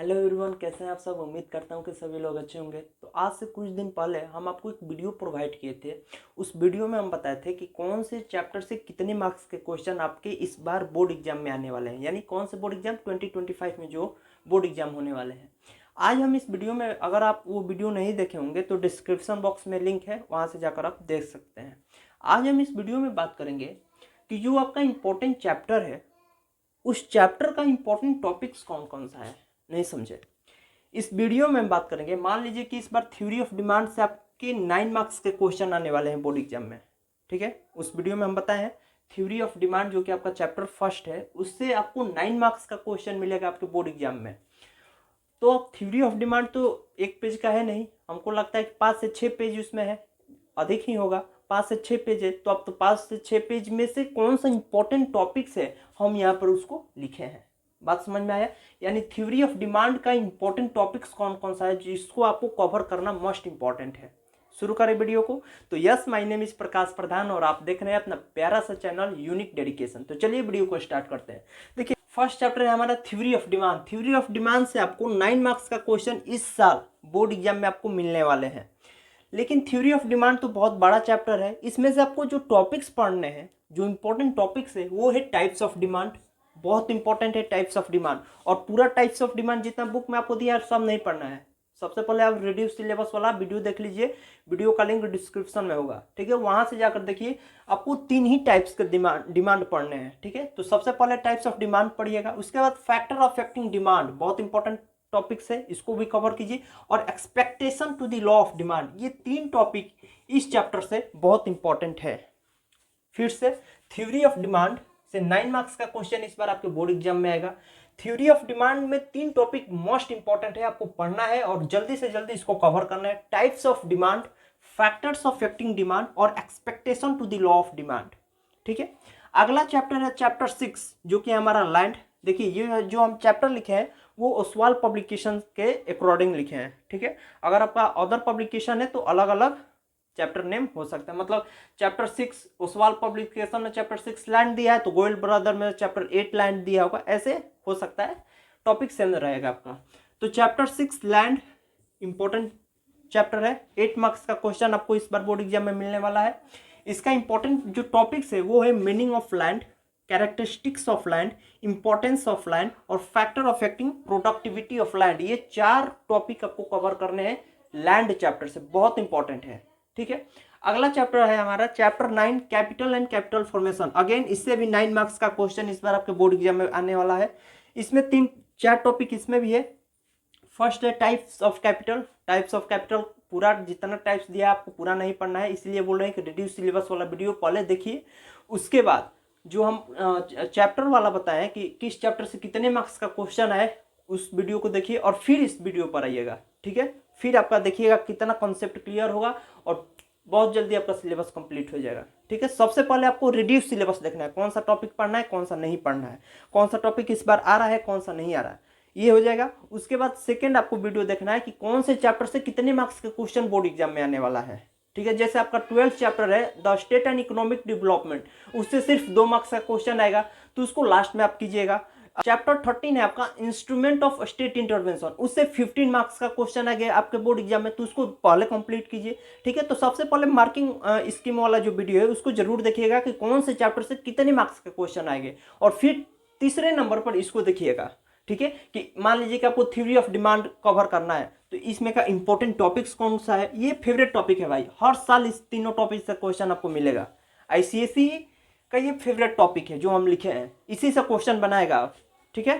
Hello everyone, कैसे हैं आप सब। उम्मीद करता हूं कि सभी लोग अच्छे होंगे। तो आज से कुछ दिन पहले हम आपको एक वीडियो प्रोवाइड किए थे। उस वीडियो में हम बताए थे कि कौन से चैप्टर से कितने मार्क्स के क्वेश्चन आपके इस बार बोर्ड एग्जाम में आने वाले हैं, यानी कौन से बोर्ड एग्जाम 2025 में जो बोर्ड एग्जाम होने वाले हैं। आज हम इस वीडियो में, अगर आप वो वीडियो नहीं देखे होंगे तो डिस्क्रिप्शन बॉक्स में लिंक है, वहाँ से जाकर आप देख सकते हैं। आज हम इस वीडियो में बात करेंगे कि जो आपका इम्पोर्टेंट चैप्टर है, उस चैप्टर का इम्पोर्टेंट टॉपिक्स कौन कौन सा है। नहीं समझे? इस वीडियो में हम बात करेंगे, मान लीजिए कि इस बार थ्योरी ऑफ डिमांड से आपके 9 मार्क्स के क्वेश्चन आने वाले हैं बोर्ड एग्जाम में। ठीक है, उस वीडियो में हम बताए हैं थ्योरी ऑफ डिमांड जो कि आपका चैप्टर फर्स्ट है, उससे आपको 9 मार्क्स का क्वेश्चन मिलेगा आपके बोर्ड एग्जाम में। तो अब थ्योरी ऑफ डिमांड तो एक पेज का है नहीं, हमको लगता है कि 5 से 6 पेज उसमें है, अधिक ही होगा, 5 से 6 पेज है। तो अब तो 5 से 6 पेज में से कौन सा इंपॉर्टेंट टॉपिक्स है, हम यहाँ पर उसको लिखे हैं। बात समझ में आया? यानी थ्योरी ऑफ डिमांड का इंपॉर्टेंट टॉपिक्स कौन कौन सा है जिसको आपको कवर करना मोस्ट इंपॉर्टेंट है। शुरू करें वीडियो को। तो यस, माय नेम इज प्रकाश प्रधान और आप देख रहे हैं अपना प्यारा सा चैनल यूनिक डेडिकेशन। तो चलिए वीडियो को स्टार्ट करते हैं। देखिए, फर्स्ट चैप्टर है हमारा theory of demand. Theory of demand से आपको 9 मार्क्स का क्वेश्चन इस साल बोर्ड एग्जाम में आपको मिलने वाले हैं। लेकिन थ्योरी ऑफ डिमांड तो बहुत बड़ा चैप्टर है। इसमें से आपको जो टॉपिक्स पढ़ने हैं, जो इंपॉर्टेंट टॉपिक्स है, वो है टाइप्स ऑफ डिमांड। बहुत इंपॉर्टेंट है टाइप्स ऑफ डिमांड। और पूरा टाइप्स ऑफ डिमांड जितना बुक में आपको दिया है सब नहीं पढ़ना है। सबसे पहले आप रिड्यूस सिलेबस वाला वीडियो देख लीजिए, वीडियो का लिंक डिस्क्रिप्शन में होगा। ठीक है, वहां से जाकर देखिए, आपको 3 ही टाइप्स के डिमांड पढ़ने हैं। ठीक है, तो सबसे पहले टाइप्स ऑफ डिमांड पढ़िएगा। उसके बाद फैक्टर अफेक्टिंग डिमांड, बहुत इंपॉर्टेंट टॉपिक्स है, इसको भी कवर कीजिए। और expectation to the law of demand, ये 3 टॉपिक इस चैप्टर से बहुत इंपॉर्टेंट है। फिर से थ्योरी ऑफ डिमांड से 9 मार्क्स का क्वेश्चन इस बार आपके बोर्ड एग्जाम में आएगा। थ्योरी ऑफ डिमांड में 3 टॉपिक मोस्ट इंपॉर्टेंट है, आपको पढ़ना है और जल्दी से जल्दी इसको कवर करना है। Types of demand, factors affecting demand और expectation to the law of demand. ठीक है, अगला चैप्टर है चैप्टर 6 जो कि हमारा लैंड। देखिए, ये जो हम चैप्टर लिखे हैं वो ओसवाल पब्लिकेशन के अकॉर्डिंग लिखे हैं। ठीक है, अगर आपका अदर पब्लिकेशन है तो अलग अलग चैप्टर नेम हो सकता है। मतलब चैप्टर 6 ओसवाल पब्लिकेशन में चैप्टर 6 लैंड दिया है तो गोयल ब्रदर में चैप्टर 8 लैंड दिया होगा, ऐसे हो सकता है, टॉपिक सेम रहेगा आपका। तो चैप्टर 6 लैंड इंपॉर्टेंट चैप्टर है। 8 मार्क्स का क्वेश्चन आपको इस बार बोर्ड एग्जाम में मिलने वाला है। इसका इंपॉर्टेंट जो टॉपिक्स है वो है meaning of land, characteristics of land, importance of land और factor affecting productivity of land. ये 4 टॉपिक आपको कवर करने हैं लैंड चैप्टर से, बहुत इंपॉर्टेंट है। ठीक है, अगला चैप्टर है हमारा chapter 9 capital and capital formation. Again इससे भी 9 मार्क्स का क्वेश्चन इस बार आपके बोर्ड एग्जाम में आने वाला है। इसमें 4 टॉपिक इसमें भी है। फर्स्ट है types of capital. Types of capital पूरा जितना टाइप्स दिया आपको पूरा नहीं पढ़ना है, इसलिए बोल रहे हैं कि रिड्यूस सिलेबस वाला वीडियो पहले देखिए। उसके बाद जो हम चैप्टर वाला बताएं कि किस चैप्टर से कितने मार्क्स का क्वेश्चन है, उस वीडियो को देखिए और फिर इस वीडियो पर आइएगा। ठीक है, फिर आपका देखिएगा कितना कॉन्सेप्ट क्लियर होगा और बहुत जल्दी आपका सिलेबस कंप्लीट हो जाएगा। ठीक है, सबसे पहले आपको रिड्यूस सिलेबस देखना है, कौन सा टॉपिक पढ़ना है, कौन सा नहीं पढ़ना है, कौन सा टॉपिक इस बार आ रहा है, कौन सा नहीं आ रहा है, ये हो जाएगा। उसके बाद सेकंड आपको वीडियो देखना है कि कौन से चैप्टर से कितने मार्क्स का क्वेश्चन बोर्ड एग्जाम में आने वाला है। ठीक है, जैसे आपका 12th चैप्टर है the state and economic development, उससे सिर्फ 2 मार्क्स का क्वेश्चन आएगा, तो उसको लास्ट में आप कीजिएगा। चैप्टर 13 है आपका इंस्ट्रूमेंट ऑफ स्टेट इंटरवेंशन, उससे 15 मार्क्स का क्वेश्चन आ गया आपके बोर्ड एग्जाम में, तो उसको पहले कंप्लीट कीजिए। ठीक है, तो सबसे पहले मार्किंग स्कीम वाला जो वीडियो है उसको जरूर देखिएगा कि कौन से चैप्टर से कितने मार्क्स का क्वेश्चन आएंगे, और फिर तीसरे नंबर पर इसको देखिएगा। ठीक है, कि मान लीजिए कि आपको थ्योरी ऑफ डिमांड कवर करना है तो इसमें का इंपॉर्टेंट टॉपिक्स कौन सा है। ये फेवरेट टॉपिक है भाई, हर साल इस तीनों टॉपिक से क्वेश्चन आपको मिलेगा। आईसीएसई का ये फेवरेट टॉपिक है जो हम लिखे हैं, इसी से क्वेश्चन बनाएगा आप। ठीक है,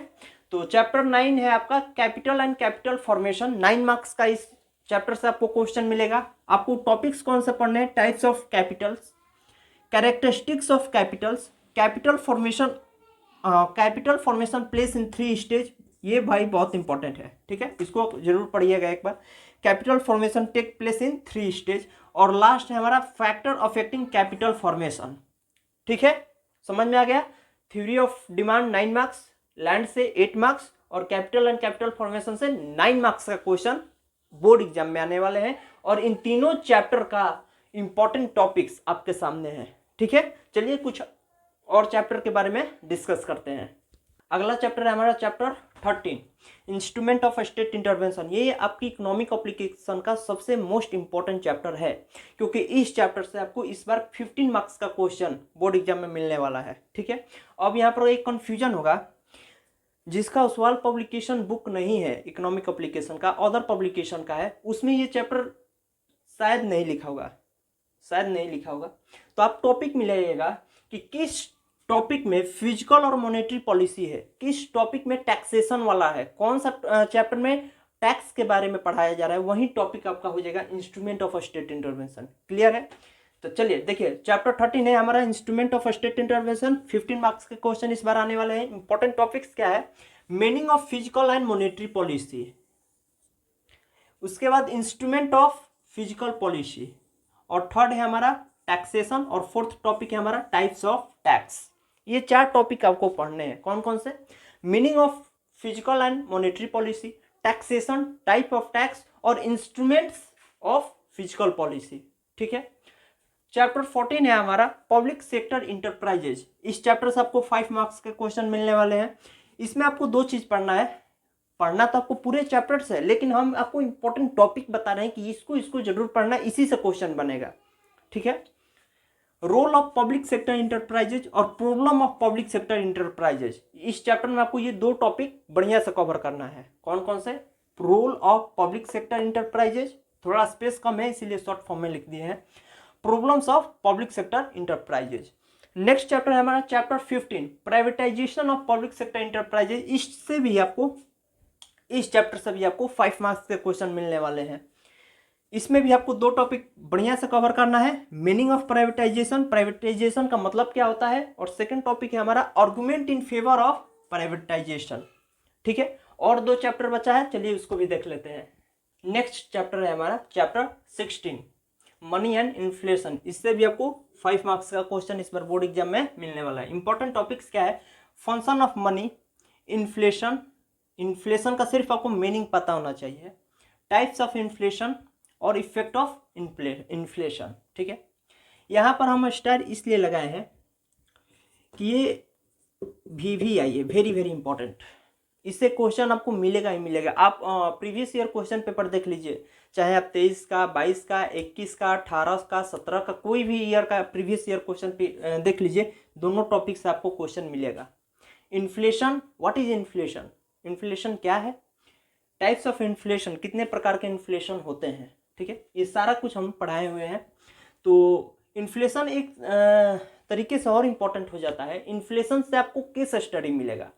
तो चैप्टर 9 है आपका capital and capital formation. 9 marks का इस चैप्टर से आपको क्वेश्चन मिलेगा। आपको टॉपिक्स कौन से पढ़ने हैं? Types of Capitals, characteristics of Capitals, capital formation, capital formation place in 3 stage. ये भाई बहुत इंपॉर्टेंट है। ठीक है, इसको जरूर पढ़िएगा एक बार। Capital formation take place in 3 stage. और लास्ट है हमारा फैक्टर अफेक्टिंग कैपिटल फॉर्मेशन। ठीक है, समझ में आ गया? Theory of demand 9 marks, land से 8 मार्क्स और कैपिटल एंड कैपिटल फॉर्मेशन से 9 मार्क्स का क्वेश्चन बोर्ड एग्जाम में आने वाले हैं। और इन तीनों चैप्टर का इंपॉर्टेंट टॉपिक्स आपके सामने हैं। ठीक है, चलिए कुछ और चैप्टर के बारे में डिस्कस करते हैं। अगला चैप्टर है हमारा chapter 13 instrument of state intervention, ये आपकी इकोनॉमिक एप्लीकेशन का सबसे मोस्ट इंपॉर्टेंट चैप्टर है, क्योंकि इस चैप्टर से आपको इस बार 15 मार्क्स का क्वेश्चन बोर्ड एग्जाम में मिलने वाला है। ठीक है, अब यहाँ पर एक कन्फ्यूजन होगा, जिसका उस्वाल पब्लिकेशन बुक नहीं है इकोनॉमिक एप्लीकेशन का, अदर पब्लिकेशन का है, उसमें ये चैप्टर शायद नहीं लिखा होगा, शायद नहीं लिखा होगा। तो आप टॉपिक मिलाइएगा कि किस टॉपिक में फिजिकल और मॉनेटरी पॉलिसी है, किस टॉपिक में टैक्सेशन वाला है, कौन सा चैप्टर में टैक्स के बारे में पढ़ाया जा रहा है, वही टॉपिक आपका हो जाएगा instrument of state intervention. Clear है? तो चलिए देखिए, चैप्टर 13 है हमारा instrument of state intervention. 15 marks के क्वेश्चन इस बार आने वाले हैं। इंपॉर्टेंट टॉपिक्स क्या है? Meaning of physical and monetary policy, उसके बाद इंस्ट्रूमेंट ऑफ फिजिकल पॉलिसी, और थर्ड है हमारा टैक्सेशन, और फोर्थ टॉपिक है हमारा टाइप्स ऑफ टैक्स। ये 4 टॉपिक आपको पढ़ने हैं। कौन कौन से? Meaning of physical and monetary policy, taxation, type of tax, और इंस्ट्रूमेंट्स ऑफ फिजिकल पॉलिसी। ठीक है। चैप्टर 14 है हमारा पब्लिक सेक्टर इंटरप्राइजेज। इस चैप्टर से आपको 5 मार्क्स के क्वेश्चन मिलने वाले हैं। इसमें आपको 2 चीज पढ़ना है, पढ़ना तो आपको पूरे चैप्टर से, लेकिन हम आपको इंपॉर्टेंट टॉपिक बता रहे हैं कि इसको जरूर पढ़ना, इसी से क्वेश्चन बनेगा। ठीक है। Role of public sector enterprises और problem of public sector enterprises, इस चैप्टर में आपको ये 2 टॉपिक बढ़िया से कवर करना है। कौन कौन से? Role of public sector enterprises, थोड़ा स्पेस कम है इसीलिए शॉर्ट फॉर्म में लिख दिए हैं, problems of public sector enterprises. Next chapter है हमारा chapter 15 privatisation of public sector enterprises. इससे भी आपको, इस चैप्टर से भी आपको 5 मार्क्स के क्वेश्चन मिलने वाले हैं। इसमें भी आपको 2 टॉपिक बढ़िया से कवर करना है, मीनिंग ऑफ प्राइवेटाइजेशन, प्राइवेटाइजेशन का मतलब क्या होता है, और सेकंड टॉपिक है हमारा argument in favour of privatisation. ठीक है। और 2 चैप्टर बचा है, चलिए उसको भी देख लेते हैं। नेक्स्ट चैप्टर है हमारा चैप्टर 16 मनी एंड इन्फ्लेशन। इससे भी आपको 5 मार्क्स का क्वेश्चन इस बार बोर्ड एग्जाम में मिलने वाला है। इंपॉर्टेंट टॉपिक्स क्या है? Function of money, inflation, inflation का सिर्फ आपको मीनिंग पता होना चाहिए, टाइप्स ऑफ इन्फ्लेशन, और इफेक्ट ऑफ इन्फ्लेशन। ठीक है। यहाँ पर हम स्टार इसलिए लगाए हैं कि ये VVI है, वेरी वेरी इंपॉर्टेंट। इससे क्वेश्चन आपको मिलेगा ही मिलेगा। आप प्रीवियस ईयर क्वेश्चन पेपर देख लीजिए, चाहे आप 23 का, 22 का, 21 का, 18 का, 17 का, कोई भी ईयर का प्रीवियस ईयर क्वेश्चन देख लीजिए, दोनों टॉपिक से आपको क्वेश्चन मिलेगा। Inflation, what is inflation, inflation क्या है, टाइप्स ऑफ इन्फ्लेशन, कितने प्रकार के इन्फ्लेशन होते हैं। ठीक है, ये सारा कुछ हम पढ़ाए हुए हैं। तो इन्फ्लेशन एक तरीके से और इम्पोर्टेंट हो जाता है। इन्फ्लेशन से आपको केस स्टडी मिलेगा।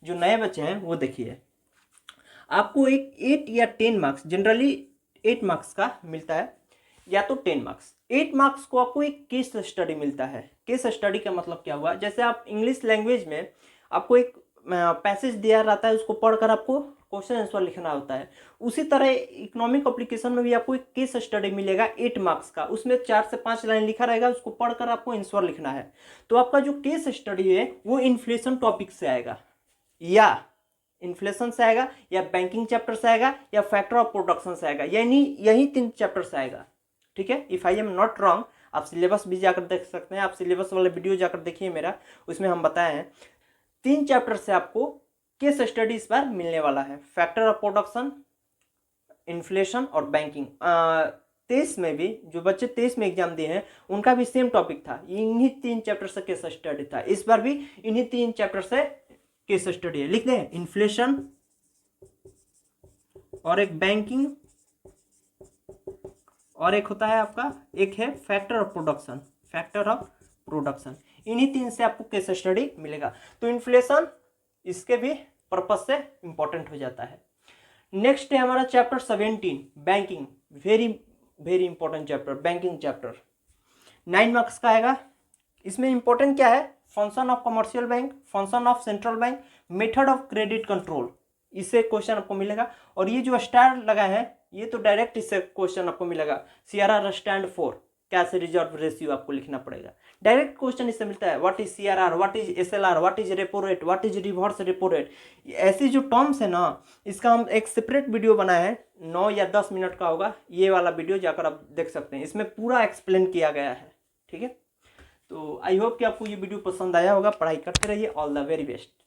जो नए बच्चे हैं वो देखिए, आपको एक 8 या 10 मार्क्स, जनरली 8 मार्क्स का मिलता है, या तो 10 मार्क्स। 8 मार्क्स को आपको एक केस स्टडी मिलता है। केस स्टडी का मतलब क्या हुआ? जैसे आप इंग्लिश लैंग्वेज में आपको एक पैसेज दिया रहता है, उसको पढ़कर आपको क्वेश्चन आंसर लिखना होता है, उसी तरह इकोनॉमिक एप्लीकेशन में भी आपको एक केस स्टडी मिलेगा 8 मार्क्स का। उसमें 4 से 5 लाइन लिखा रहेगा, उसको पढ़कर आपको आंसर लिखना है। तो आपका जो केस स्टडी है वो इन्फ्लेशन टॉपिक से आएगा, या इन्फ्लेशन से आएगा, या बैंकिंग चैप्टर से आएगा, या फैक्टर ऑफ प्रोडक्शन से आएगा, यानी यही 3 चैप्टर से आएगा। ठीक है। If I am not wrong, आप सिलेबस भी जाकर देख सकते हैं, आप सिलेबस वाले वीडियो जाकर देखिए मेरा, उसमें हम बताए हैं 3 चैप्टर से आपको केस स्टडी इस बार मिलने वाला है, फैक्टर ऑफ प्रोडक्शन, इन्फ्लेशन और बैंकिंग। 23 में भी जो बच्चे 23 में एग्जाम दिए हैं उनका भी सेम टॉपिक था, इन्हीं 3 चैप्टर से केस स्टडी था। इस बार भी इन्हीं 3 चैप्टर से केस स्टडी है। लिख दें, इन्फ्लेशन और एक बैंकिंग, और एक होता है आपका, एक है factor of production, factor of production. इन्हीं 3 से आपको केस स्टडी मिलेगा। तो इन्फ्लेशन इसके भी पर्पज से इंपॉर्टेंट हो जाता है। नेक्स्ट है हमारा chapter 17 banking, very very important chapter, banking chapter 9 marks का आएगा। इसमें इंपॉर्टेंट क्या है? Function of commercial bank, function of central bank, method of credit control, इससे क्वेश्चन आपको मिलेगा। और ये जो स्टार लगा है ये तो डायरेक्ट इससे क्वेश्चन आपको मिलेगा। CRR stand for cash reserve ratio आपको लिखना पड़ेगा, डायरेक्ट क्वेश्चन इससे मिलता है। What is CRR, what is SLR, what is repo rate, what is reverse repo rate, ऐसी जो टर्म्स है ना, इसका हम एक सेपरेट वीडियो बनाए हैं, 9 या 10 मिनट का होगा, ये वाला वीडियो जाकर आप देख सकते हैं, इसमें पूरा एक्सप्लेन किया गया है। ठीक है। तो आई होप कि आपको ये वीडियो पसंद आया होगा। पढ़ाई करते रहिए। All the very best.